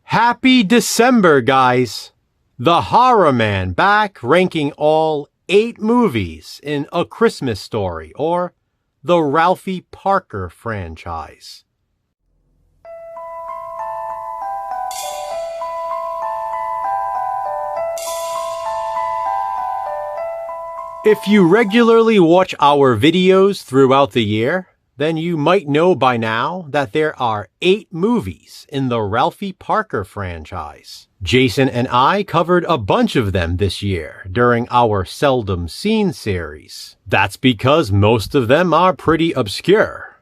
Happy December, guys! The Horror Man back ranking all 8 movies in A Christmas Story, or the Ralphie Parker franchise. If you regularly watch our videos throughout the year, then you might know by now that there are 8 movies in the Ralphie Parker franchise. Jason and I covered a bunch of them this year during our Seldom Seen series. That's because most of them are pretty obscure,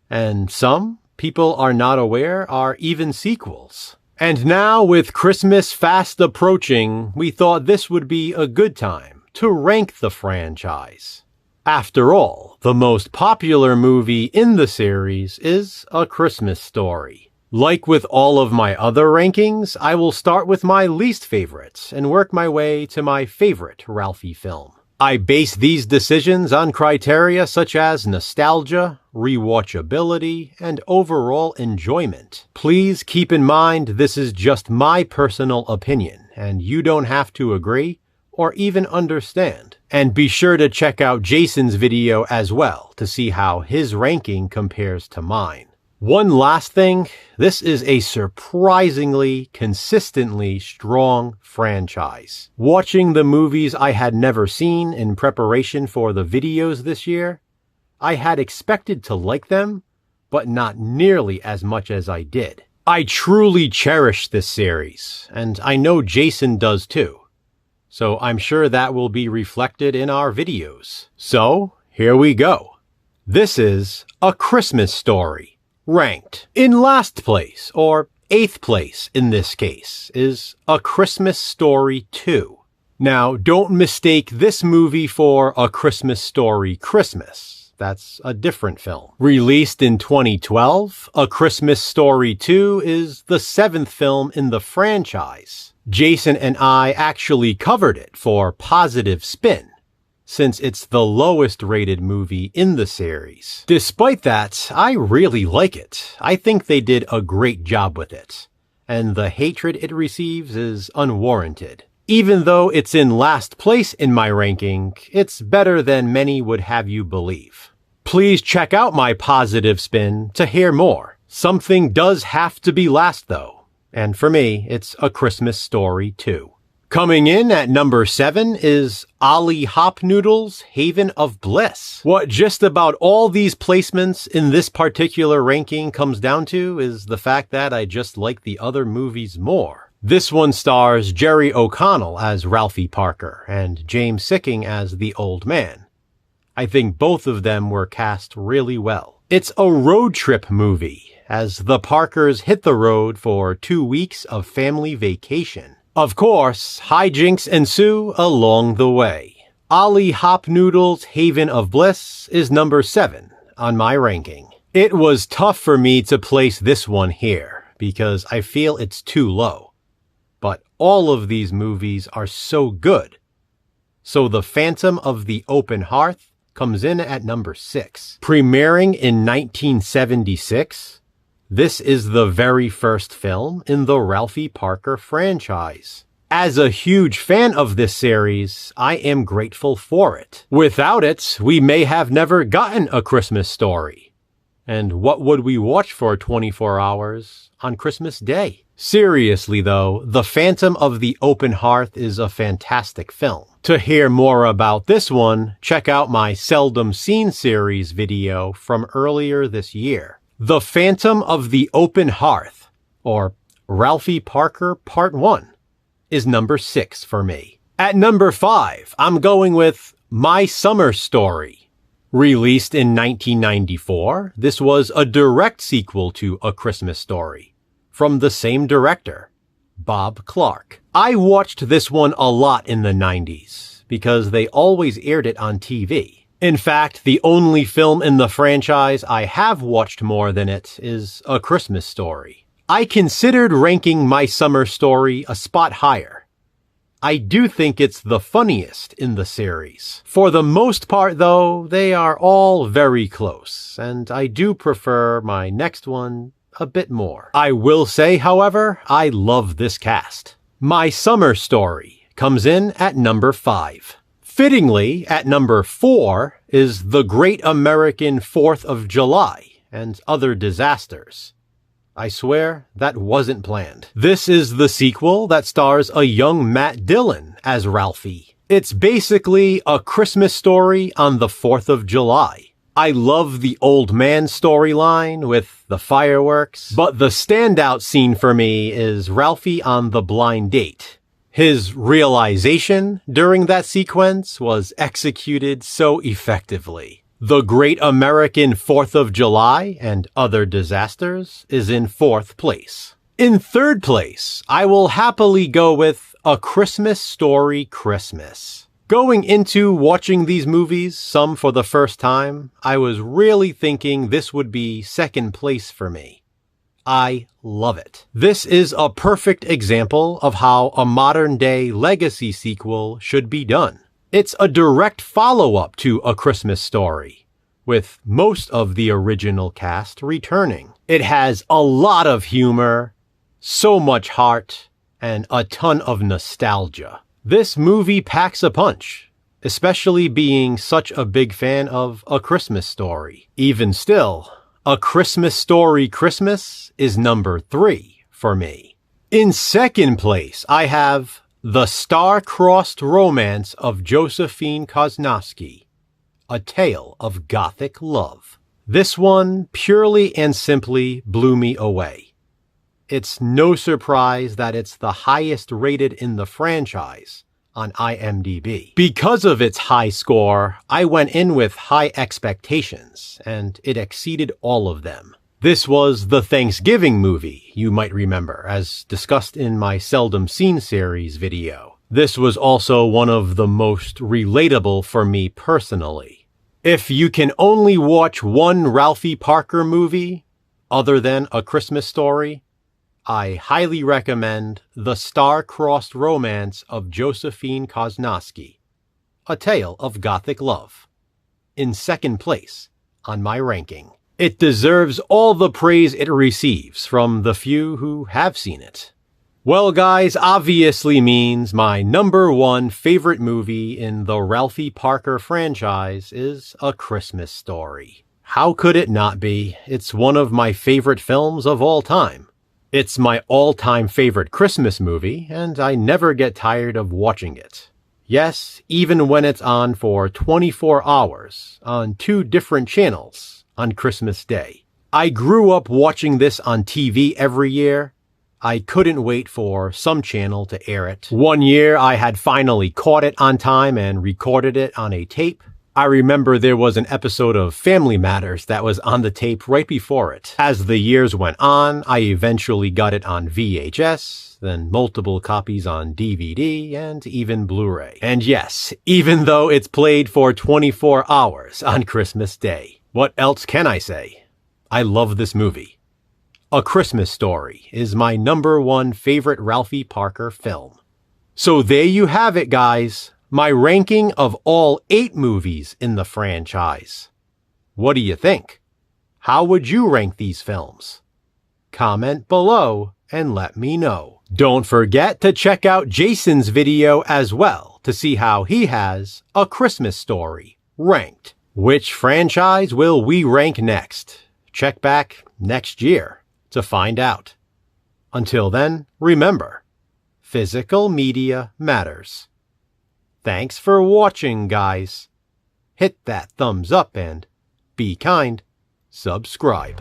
and some people are not aware are even sequels. And now, with Christmas fast approaching, we thought this would be a good time to rank the franchise. After all, the most popular movie in the series is A Christmas Story. Like with all of my other rankings, I will start with my least favorites and work my way to my favorite Ralphie film. I base these decisions on criteria such as nostalgia, rewatchability, and overall enjoyment. Please keep in mind this is just my personal opinion, and you don't have to agree or even understand. And be sure to check out Jason's video as well to see how his ranking compares to mine. One last thing, this is a surprisingly, consistently strong franchise. Watching the movies I had never seen in preparation for the videos this year, I had expected to like them, but not nearly as much as I did. I truly cherish this series, and I know Jason does too. So I'm sure that will be reflected in our videos. So, here we go. This is A Christmas Story, ranked. In last place, or 8th place in this case, is A Christmas Story 2. Now, don't mistake this movie for A Christmas Story Christmas. That's a different film. Released in 2012, A Christmas Story 2 is the 7th film in the franchise. Jason and I actually covered it for Positive Spin, since it's the lowest rated movie in the series. Despite that, I really like it. I think they did a great job with it, and the hatred it receives is unwarranted. Even though it's in last place in my ranking, it's better than many would have you believe. Please check out my Positive Spin to hear more. Something does have to be last though. And for me, it's A Christmas Story 2. Coming in at number 7 is Ollie Hop Noodle's Haven of Bliss. What just about all these placements in this particular ranking comes down to is the fact that I just like the other movies more. This one stars Jerry O'Connell as Ralphie Parker and James Sikking as the Old Man. I think both of them were cast really well. It's a road trip movie, as the Parkers hit the road for 2 weeks of family vacation. Of course, hijinks ensue along the way. Ollie Hop Noodle's Haven of Bliss is number 7 on my ranking. It was tough for me to place this one here, because I feel it's too low. But all of these movies are so good. So The Phantom of the Open Hearth comes in at number 6. Premiering in 1976, this is the very first film in the Ralphie Parker franchise. As a huge fan of this series, I am grateful for it. Without it, we may have never gotten A Christmas Story. And what would we watch for 24 hours on Christmas Day? Seriously though, The Phantom of the Open Hearth is a fantastic film. To hear more about this one, check out my Seldom Seen series video from earlier this year. The Phantom of the Open Hearth, or Ralphie Parker Part 1, is number 6 for me. At number 5, I'm going with My Summer Story. Released in 1994, this was a direct sequel to A Christmas Story, from the same director, Bob Clark. I watched this one a lot in the 90s, because they always aired it on TV. In fact, the only film in the franchise I have watched more than it is A Christmas Story. I considered ranking My Summer Story a spot higher. I do think it's the funniest in the series. For the most part, though, they are all very close, and I do prefer my next one a bit more. I will say, however, I love this cast. My Summer Story comes in at number 5. Fittingly, at number 4 is The Great American 4th of July and Other Disasters. I swear that wasn't planned. This is the sequel that stars a young Matt Dillon as Ralphie. It's basically a Christmas story on the 4th of July. I love the old man storyline with the fireworks, but the standout scene for me is Ralphie on the blind date. His realization during that sequence was executed so effectively. The Great American 4th of July and Other Disasters is in 4th place. In 3rd place, I will happily go with A Christmas Story Christmas. Going into watching these movies, some for the first time, I was really thinking this would be 2nd place for me. I love it. This is a perfect example of how a modern-day legacy sequel should be done. It's a direct follow-up to A Christmas Story, with most of the original cast returning. It has a lot of humor, so much heart, and a ton of nostalgia. This movie packs a punch, especially being such a big fan of A Christmas Story. Even still, A Christmas Story Christmas is number 3 for me. In 2nd place, I have The Star-Crossed Romance of Josephine Kosnowski, A Tale of Gothic Love. This one purely and simply blew me away. It's no surprise that it's the highest rated in the franchise on IMDb. Because of its high score, I went in with high expectations, and it exceeded all of them. This was the Thanksgiving movie, you might remember, as discussed in my Seldom Seen series video. This was also one of the most relatable for me personally. If you can only watch one Ralphie Parker movie, other than A Christmas Story, I highly recommend The Star-Crossed Romance of Josephine Kosnowski, A Tale of Gothic Love, in 2nd place on my ranking. It deserves all the praise it receives from the few who have seen it. Well, guys, obviously means my number 1 favorite movie in the Ralphie Parker franchise is A Christmas Story. How could it not be? It's one of my favorite films of all time. It's my all-time favorite Christmas movie, and I never get tired of watching it. Yes, even when it's on for 24 hours on 2 different channels on Christmas Day. I grew up watching this on TV every year. I couldn't wait for some channel to air it. One year I had finally caught it on time and recorded it on a tape. I remember there was an episode of Family Matters that was on the tape right before it. As the years went on, I eventually got it on VHS, then multiple copies on DVD, and even Blu-ray. And yes, even though it's played for 24 hours on Christmas Day, what else can I say? I love this movie. A Christmas Story is my number 1 favorite Ralphie Parker film. So there you have it, guys. My ranking of all 8 movies in the franchise. What do you think? How would you rank these films? Comment below and let me know. Don't forget to check out Jason's video as well to see how he has A Christmas Story ranked. Which franchise will we rank next? Check back next year to find out. Until then, remember, physical media matters. Thanks for watching, guys. Hit that thumbs up and, be kind, subscribe.